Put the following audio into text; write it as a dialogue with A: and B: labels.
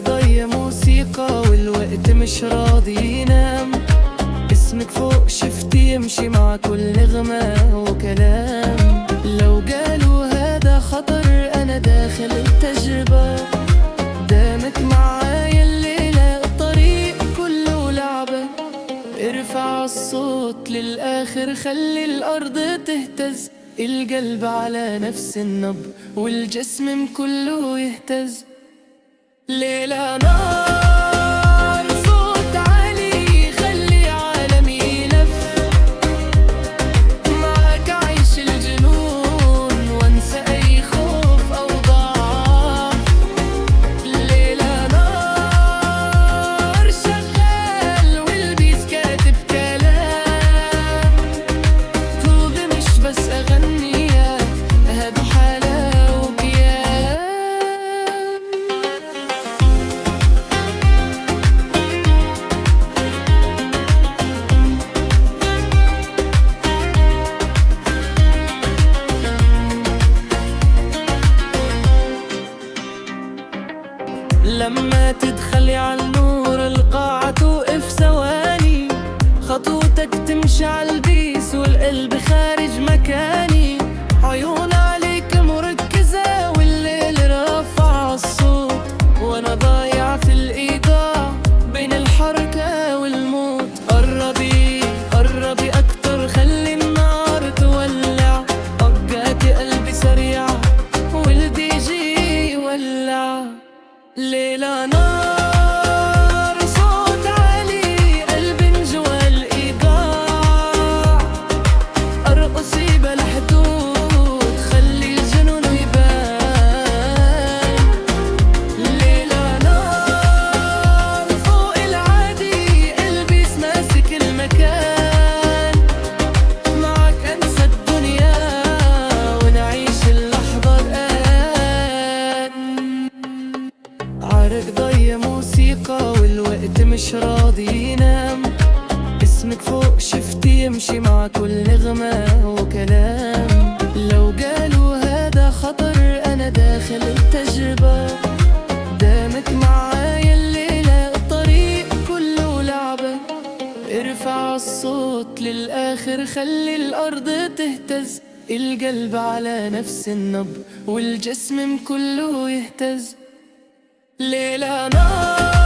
A: ضي موسيقى والوقت مش راضي ينام. اسمك فوق شفتي يمشي مع كل غماء وكلام. لو قالوا هذا خطر أنا داخل التجربة. دامك معايا الليلة الطريق كله لعبة. ارفع الصوت للآخر خلي الأرض تهتز. القلب على نفس النبض والجسم كله يهتز. ليلة نار صوت عالي خلي عالمي يلف. معاك عيش الجنون وانسى أي خوف أو ضعف. ليلة نار شغال والبيس كاتب كلام. طوبي مش بس أغني هادو حالة وكيان. لما تدخلي عالنور القاعة توقف ثواني. خطوتك تمشي عالبيس والقلب خارج مكاني. عيون عليك مركزة والليل رافع الصوت. وانا ضايع في الإيقاع بين الحركة والموت. قربي قربي أكتر خلي النار تولع. أوقات قلبي سريع والدي جي يولع. ليلة نار صوت عالي قلبي من جوا الإيقاع. أرقصي بلا حدود خلي الجنون يبان. ليلة نار فوق العادي قلبي ماسك المكان. معك أنسى الدنيا ونعيش اللحظة الآن. عارك ضي موسيقى والوقت مش راضي ينام. اسمك فوق شفتي يمشي مع كل غماء وكلام. لو قالوا هذا خطر أنا داخل التجربة. دامك معايا الليلة الطريق كله لعبة. ارفع الصوت للآخر خلي الأرض تهتز. القلب على نفس النبض والجسم كله يهتز. ليلة نار